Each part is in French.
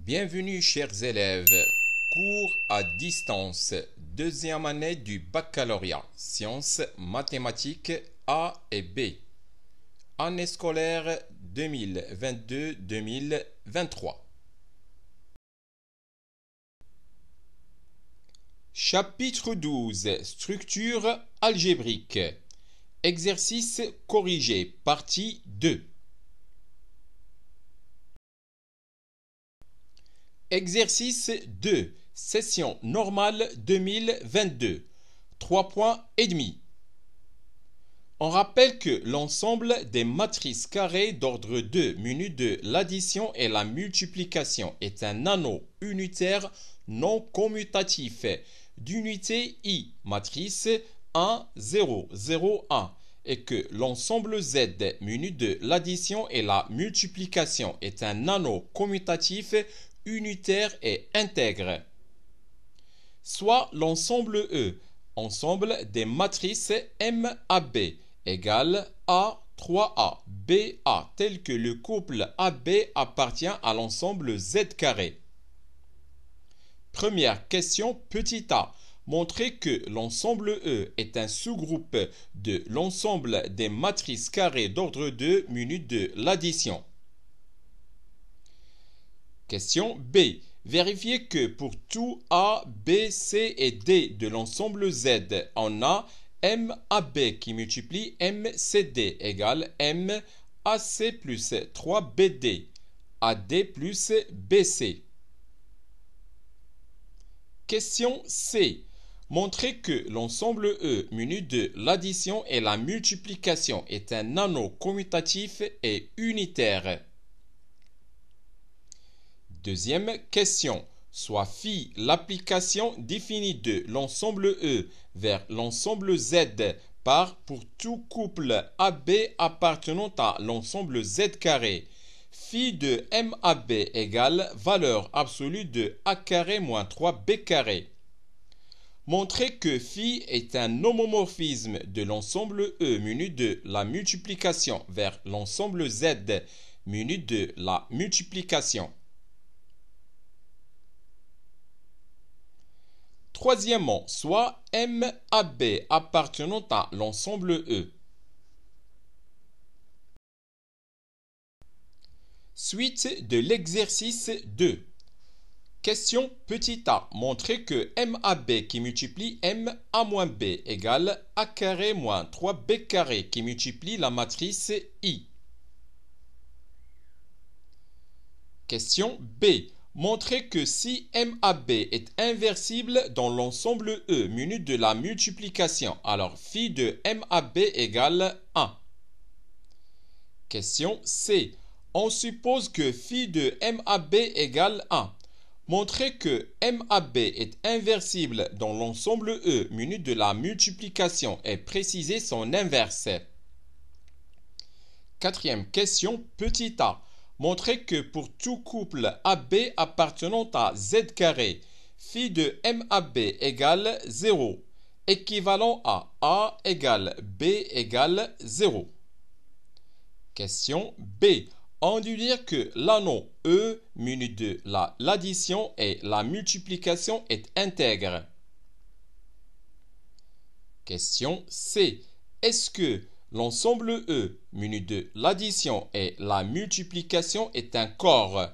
Bienvenue chers élèves, cours à distance, deuxième année du baccalauréat, sciences, mathématiques A et B, année scolaire 2022-2023. Chapitre 12, structure algébrique, exercice corrigé, partie 2. Exercice 2, session normale 2022, 3 points et demi. On rappelle que l'ensemble des matrices carrées d'ordre 2 mues de l'addition et la multiplication est un anneau unitaire non commutatif d'unité I, matrice 1, 0, 0, 1, et que l'ensemble Z muni de l'addition et la multiplication est un anneau commutatif unitaire et intègre, soit l'ensemble E, ensemble des matrices MAB égale A, 3A, BA, tel que le couple AB appartient à l'ensemble Z carré. Première question, petit a. Montrer que l'ensemble E est un sous-groupe de l'ensemble des matrices carrées d'ordre 2 munies de l'addition. Question B. Vérifiez que pour tout A, B, C et D de l'ensemble Z, on a MAB qui multiplie MCD égale MAC plus 3BD, AD plus BC. Question C. Montrez que l'ensemble E muni de l'addition et la multiplication est un anneau commutatif et unitaire. Deuxième question. Soit phi l'application définie de l'ensemble E vers l'ensemble Z par pour tout couple AB appartenant à l'ensemble Z carré. Phi de MAB égale valeur absolue de A carré moins 3B carré. Montrez que phi est un homomorphisme de l'ensemble E muni de la multiplication vers l'ensemble Z muni de la multiplication. Troisièmement, soit MAB appartenant à l'ensemble E. Suite de l'exercice 2. Question petit a. Montrez que MAB qui multiplie MA moins B égale A carré moins 3B carré qui multiplie la matrice I. Question B. Montrez que si MAB est inversible dans l'ensemble E muni de la multiplication, alors phi de MAB égale 1. Question C. On suppose que phi de MAB égale 1. Montrez que MAB est inversible dans l'ensemble E muni de la multiplication et précisez son inverse. Quatrième question, petit a. Montrez que pour tout couple AB appartenant à Z carré, phi de MAB égale 0, équivalent à A égale B égale 0. Question B. On dut dire que l'anneau E muni de l'addition et la multiplication est intègre. Question C. Est-ce que l'ensemble E muni de l'addition et la multiplication est un corps?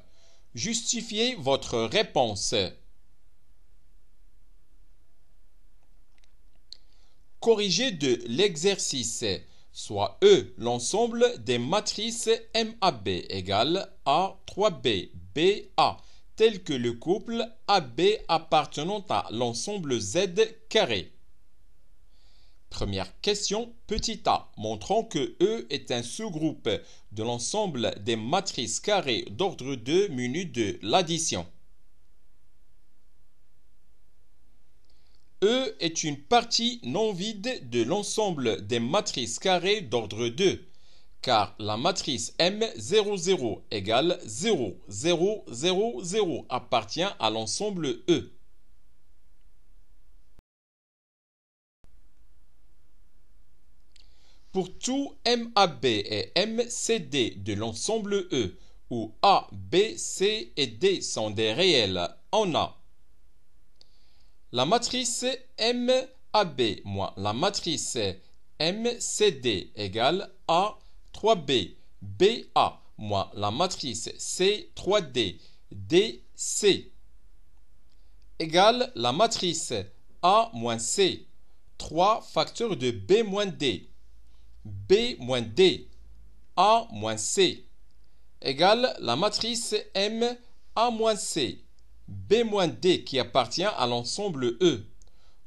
Justifiez votre réponse. Corrigé de l'exercice. Soit E, l'ensemble des matrices MAB égale A, 3B, BA, tel que le couple AB appartenant à l'ensemble Z carré. Première question, petit a, montrant que E est un sous-groupe de l'ensemble des matrices carrées d'ordre 2 munies de l'addition. E est une partie non vide de l'ensemble des matrices carrées d'ordre 2, car la matrice M00 égale 0, 0, 0, 0 appartient à l'ensemble E. Pour tout MAB et MCD de l'ensemble E, où A, B, C et D sont des réels, on a la matrice MAB moins la matrice MCD égale A 3B, BA moins la matrice C3D, DC égale la matrice A moins C, 3 facteurs de B moins D, B moins D, A moins C égale la matrice M A moins C, B moins D qui appartient à l'ensemble E.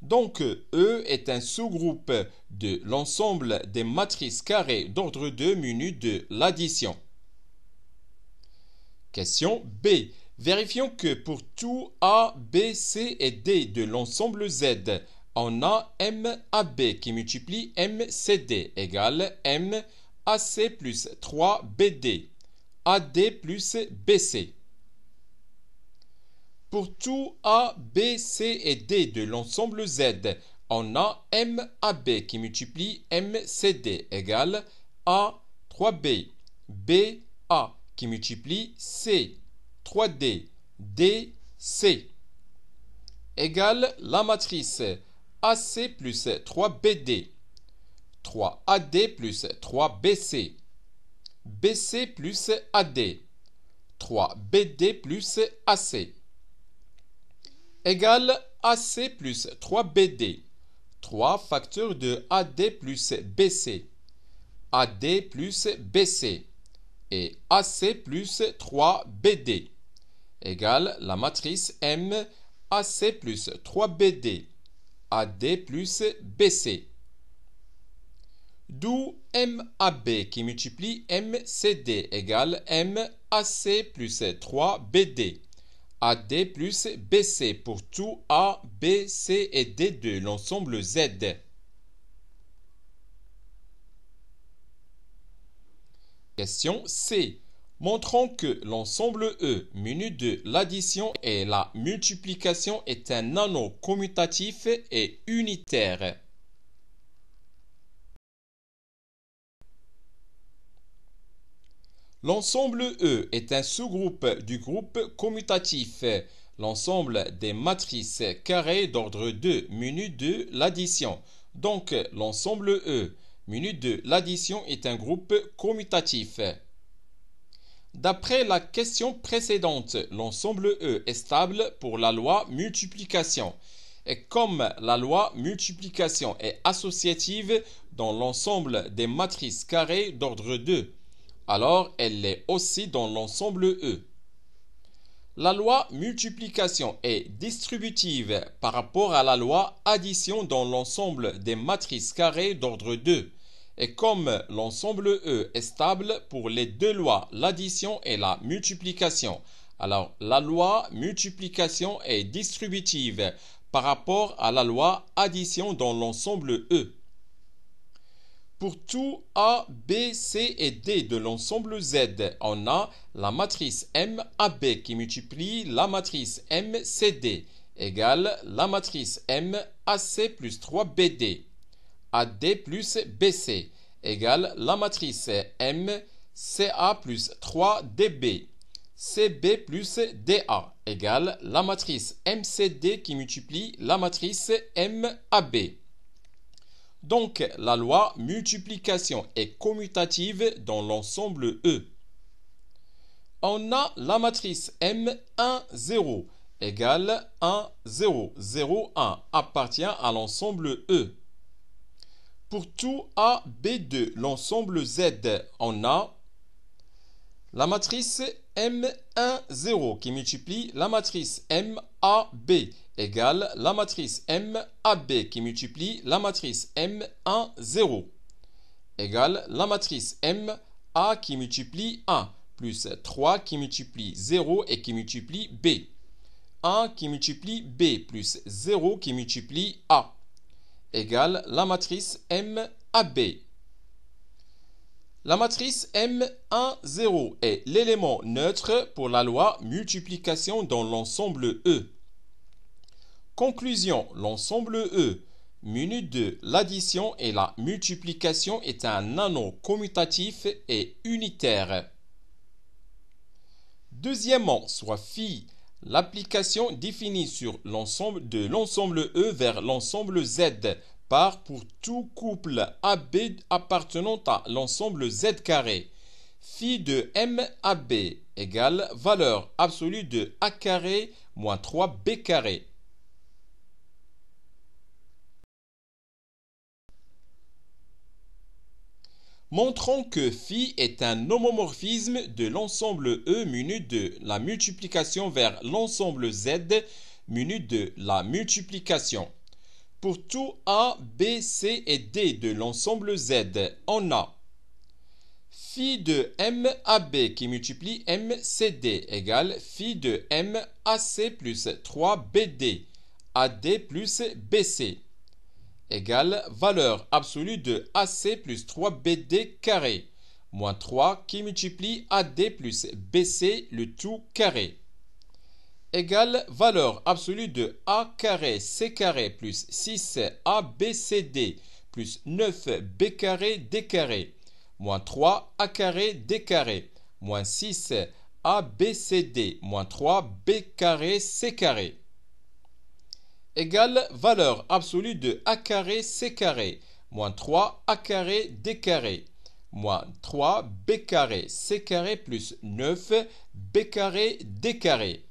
Donc E est un sous-groupe de l'ensemble des matrices carrées d'ordre 2 munies de l'addition. Question B. Vérifions que pour tout A, B, C et D de l'ensemble Z, on a MAB qui multiplie MCD égale MAC plus 3BD, AD plus BC. Pour tout A, B, C et D de l'ensemble Z, on a MAB qui multiplie MCD égale A 3B, BA qui multiplie C 3D, DC égale la matrice AC plus 3BD, 3AD plus 3BC, BC plus AD, 3BD plus AC égale AC plus 3BD, 3 facteurs de AD plus BC, AD plus BC et AC plus 3BD égale la matrice M AC plus 3BD, AD plus BC. D'où MAB qui multiplie MCD égale MAC plus 3BD, AD plus BC pour tout A, B, C et D de l'ensemble Z. Question C. Montrons que l'ensemble E muni de l'addition et la multiplication est un anneau commutatif et unitaire. L'ensemble E est un sous-groupe du groupe commutatif, l'ensemble des matrices carrées d'ordre 2 munies de l'addition. Donc, l'ensemble E muni de l'addition est un groupe commutatif. D'après la question précédente, l'ensemble E est stable pour la loi multiplication. Et comme la loi multiplication est associative dans l'ensemble des matrices carrées d'ordre 2, alors elle l'est aussi dans l'ensemble E. La loi multiplication est distributive par rapport à la loi addition dans l'ensemble des matrices carrées d'ordre 2. Et comme l'ensemble E est stable pour les deux lois, l'addition et la multiplication, alors la loi multiplication est distributive par rapport à la loi addition dans l'ensemble E. Pour tout A, B, C et D de l'ensemble Z, on a la matrice MAB qui multiplie la matrice MCD égale la matrice MAC plus 3BD. AD plus BC égale la matrice MCA plus 3DB. CB plus DA égale la matrice MCD qui multiplie la matrice MAB. Donc, la loi multiplication est commutative dans l'ensemble E. On a la matrice M1, 0 égale 1, 0, 0, 1 appartient à l'ensemble E. Pour tout A, B de l'ensemble Z, on a la matrice M1, 0 qui multiplie la matrice MAB égale la matrice MAB qui multiplie la matrice M1, 0 égale la matrice MA qui multiplie 1 plus 3 qui multiplie 0 et qui multiplie B. 1 qui multiplie B plus 0 qui multiplie A égale la matrice MAB. La matrice M1, 0 est l'élément neutre pour la loi multiplication dans l'ensemble E. Conclusion, l'ensemble E muni de l'addition et la multiplication est un anneau commutatif et unitaire. Deuxièmement, soit phi, l'application définie sur l'ensemble de l'ensemble E vers l'ensemble Z par pour tout couple AB appartenant à l'ensemble Z carré. Phi de MAB égale valeur absolue de A carré moins 3B carré. Montrons que phi est un homomorphisme de l'ensemble E muni de la multiplication vers l'ensemble Z muni de la multiplication. Pour tout A, B, C et D de l'ensemble Z, on a phi de MAB qui multiplie MCD égale phi de MAC plus 3BD, AD plus BC égale valeur absolue de AC plus 3BD carré, moins 3 qui multiplie AD plus BC le tout carré, égale valeur absolue de A carré C carré plus 6 ABCD plus 9B carré D carré, moins 3 A carré D carré, moins 6 ABCD moins 3B carré C carré, égale valeur absolue de A carré C carré, moins 3 A carré D carré, moins 3 B carré C carré plus 9 B carré D carré,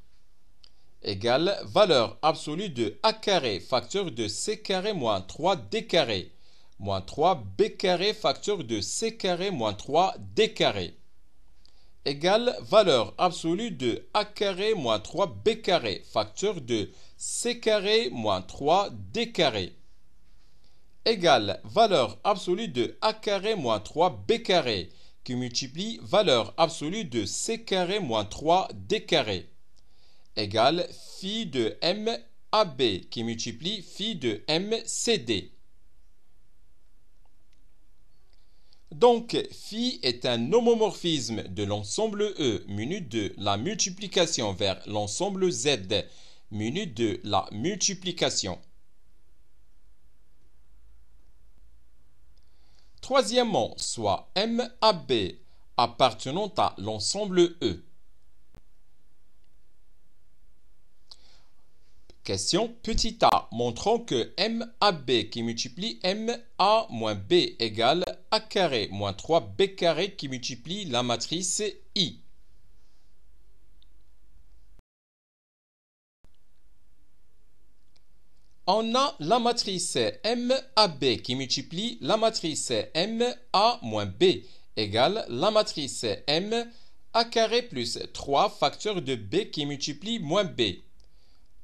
égale valeur absolue de A carré facteur de C carré moins 3 D carré, moins 3 B carré facteur de C carré moins 3 D carré, égale valeur absolue de A carré moins 3 B carré facteur de C carré moins 3 D carré, égale valeur absolue de A carré moins 3 B carré qui multiplie valeur absolue de C carré moins 3 D carré, égale phi de MAB qui multiplie phi de MCD. Donc, phi est un homomorphisme de l'ensemble E muni de la multiplication vers l'ensemble Z muni de la multiplication. Troisièmement, soit MAB appartenant à l'ensemble E. Question petit a, montrant que MAB qui multiplie MA moins B égale A carré moins 3B carré qui multiplie la matrice I. On a la matrice MAB qui multiplie la matrice MA moins B égale la matrice M A carré plus 3 facteur de B qui multiplie moins B.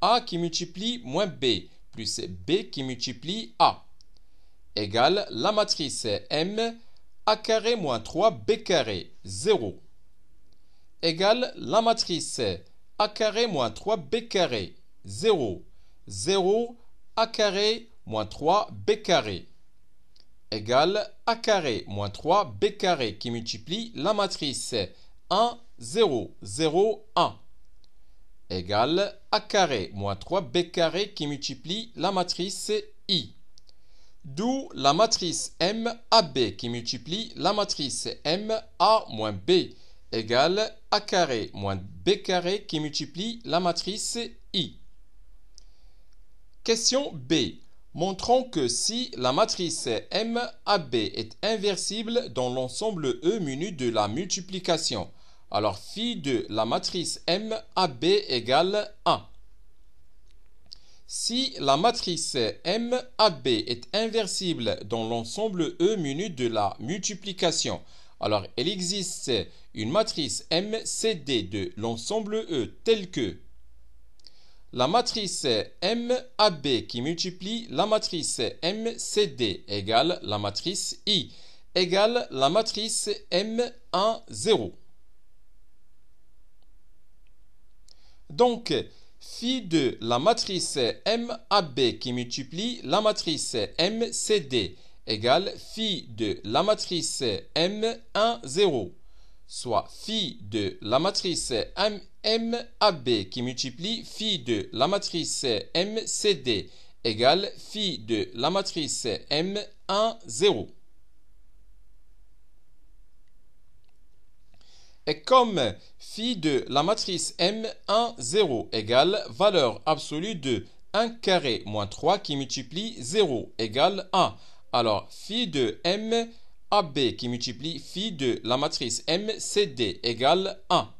A qui multiplie moins B plus B qui multiplie A égale la matrice M A carré moins 3B carré 0 égale la matrice A carré moins 3B carré 0 0 A carré moins 3B carré égale A carré moins 3B carré qui multiplie la matrice 1 0 0 1 égale A carré moins 3B carré qui multiplie la matrice I. D'où la matrice MAB qui multiplie la matrice MA moins B égale A carré moins B carré qui multiplie la matrice I. Question B. Montrons que si la matrice MAB est inversible dans l'ensemble E muni de la multiplication, alors phi de la matrice MAB égale 1. Si la matrice MAB est inversible dans l'ensemble E muni de la multiplication, alors il existe une matrice MCD de l'ensemble E telle que la matrice MAB qui multiplie la matrice MCD égale la matrice I égale la matrice M1 0. Donc, phi de la matrice MAB qui multiplie la matrice MCD égale phi de la matrice M1 0, soit phi de la matrice MAB qui multiplie phi de la matrice MCD égale phi de la matrice M1 0. Et comme phi de la matrice M1, 0 égale valeur absolue de 1 carré moins 3 qui multiplie 0 égale 1. Alors, phi de MAB qui multiplie phi de la matrice MCD égale 1.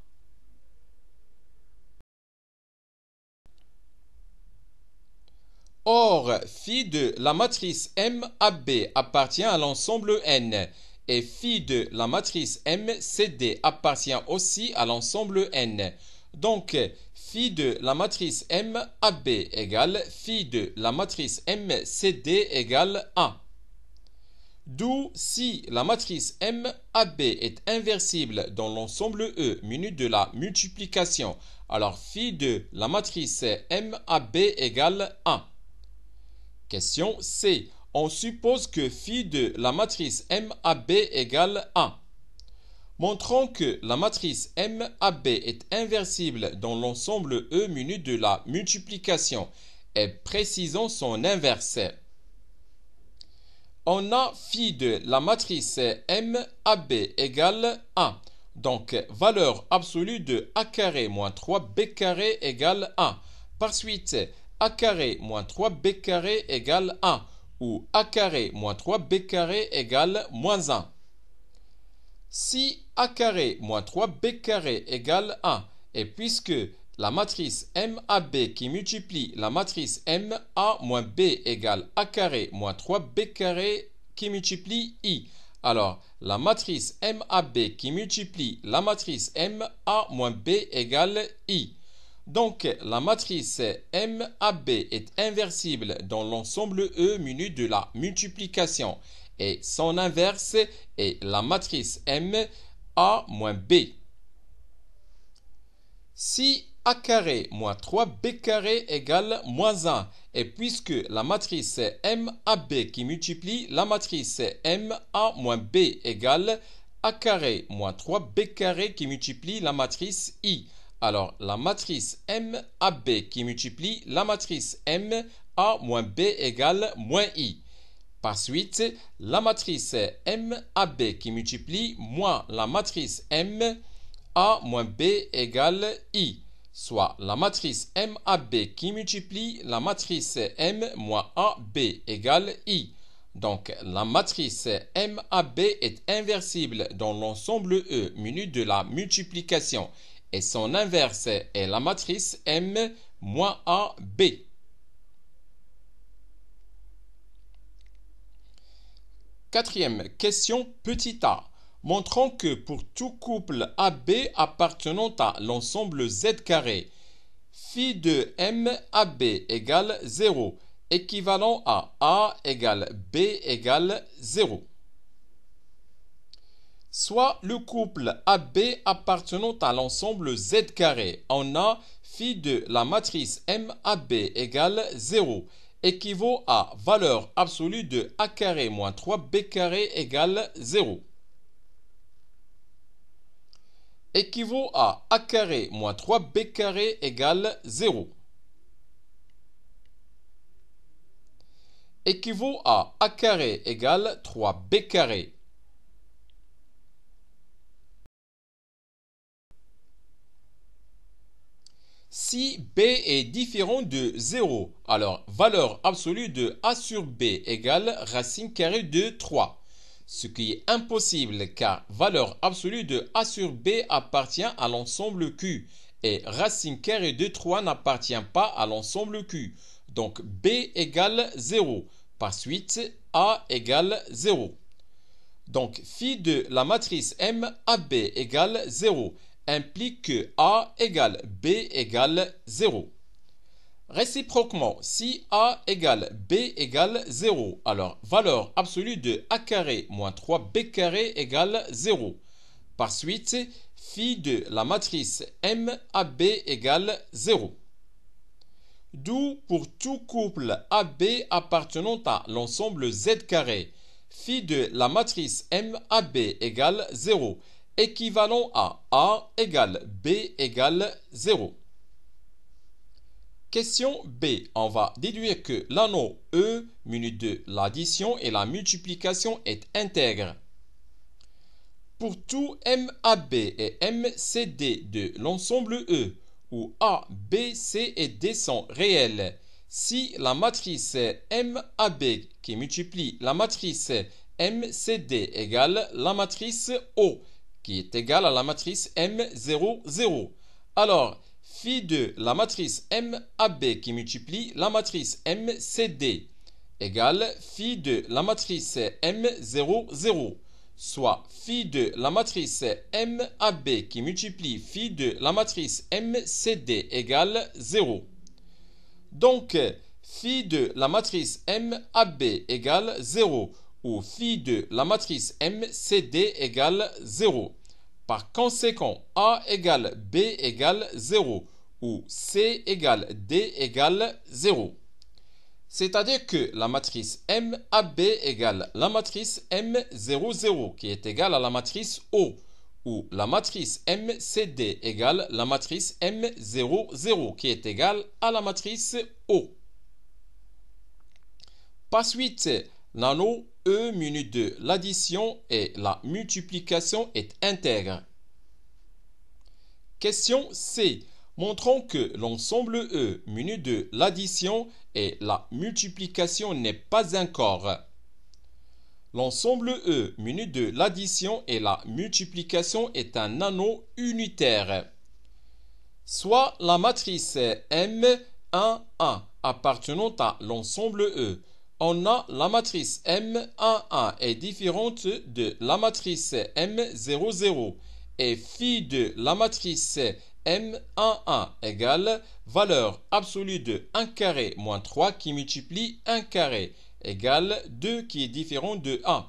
Or, phi de la matrice MAB appartient à l'ensemble N et phi de la matrice MCD appartient aussi à l'ensemble N. Donc, phi de la matrice MAB égale phi de la matrice MCD égale 1. D'où, si la matrice MAB est inversible dans l'ensemble E muni de la multiplication, alors phi de la matrice MAB égale 1. Question C. On suppose que phi de la matrice MAB égale 1. Montrons que la matrice MAB est inversible dans l'ensemble E muni de la multiplication et précisons son inverse. On a phi de la matrice MAB égale 1. Donc, valeur absolue de A carré moins 3B carré égale 1. Par suite, A carré moins 3B carré égale 1 ou A carré moins 3B carré égale moins 1. Si A carré moins 3B carré égale 1 et puisque la matrice MAB qui multiplie la matrice MA moins B égale A carré moins 3B carré qui multiplie I. Alors, la matrice MAB qui multiplie la matrice MA moins B égale I. Donc, la matrice MAB est inversible dans l'ensemble E muni de la multiplication et son inverse est la matrice MA moins B. Si A carré moins 3B carré égale moins 1 et puisque la matrice MAB qui multiplie la matrice MA moins B égale A carré moins 3B carré qui multiplie la matrice I. Alors, la matrice MAB qui multiplie la matrice MA moins B égale moins I. Par suite, la matrice MAB qui multiplie moins la matrice MA moins B égale I. Soit la matrice MAB qui multiplie la matrice M moins AB égale I. Donc, la matrice MAB est inversible dans l'ensemble E muni de la multiplication et son inverse est la matrice M moins AB. Quatrième question, petit a. Montrons que pour tout couple AB appartenant à l'ensemble Z carré, phi de MAB égale 0, équivalent à A égale B égale 0. Soit le couple AB appartenant à l'ensemble Z carré, on a phi de la matrice MAB égale 0, équivaut à valeur absolue de A carré moins 3B carré égale 0. Équivaut à A carré moins 3B carré égale 0. Équivaut à A carré égale 3B carré. Si B est différent de 0, alors valeur absolue de A sur B égale racine carrée de 3. Ce qui est impossible car valeur absolue de A sur B appartient à l'ensemble Q et racine carrée de 3 n'appartient pas à l'ensemble Q. Donc B égale 0. Par suite, A égale 0. Donc phi de la matrice MAB égale 0 implique que A égale B égale 0. Réciproquement, si A égale B égale 0, alors valeur absolue de A carré moins 3B carré égale 0. Par suite, phi de la matrice MAB égale 0. D'où pour tout couple AB appartenant à l'ensemble Z carré, phi de la matrice MAB égale 0, équivalent à A égale B égale 0. Question B. On va déduire que l'anneau E muni de l'addition et la multiplication est intègre. Pour tout MAB et MCD de l'ensemble E, où A, B, C et D sont réels, si la matrice MAB qui multiplie la matrice MCD égale la matrice O, qui est égale à la matrice M00, alors phi de la matrice MAB qui multiplie la matrice MCD égale phi de la matrice M00, soit phi de la matrice MAB qui multiplie phi de la matrice MCD égale 0. Donc, phi de la matrice MAB égale 0 ou phi de la matrice MCD égale 0. Par conséquent, A égale B égale 0 ou C égale D égale 0. C'est-à-dire que la matrice MAB égale la matrice M00 qui est égale à la matrice O, ou la matrice MCD égale la matrice M00 qui est égale à la matrice O. Par suite, l'anneau E muni de l'addition et la multiplication est intègre. Question C. Montrons que l'ensemble E muni de l'addition et la multiplication n'est pas un corps. L'ensemble E muni de l'addition et la multiplication est un anneau unitaire. Soit la matrice M11 appartenant à l'ensemble E. On a la matrice M11 est différente de la matrice M00 et phi de la matrice M11 égale valeur absolue de 1 carré moins 3 qui multiplie 1 carré égale 2 qui est différent de 1.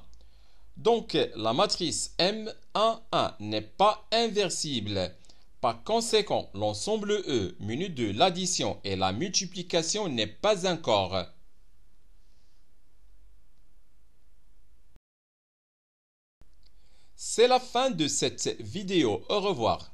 Donc la matrice M11 n'est pas inversible. Par conséquent, l'ensemble E muni de l'addition et la multiplication n'est pas un corps. C'est la fin de cette vidéo. Au revoir.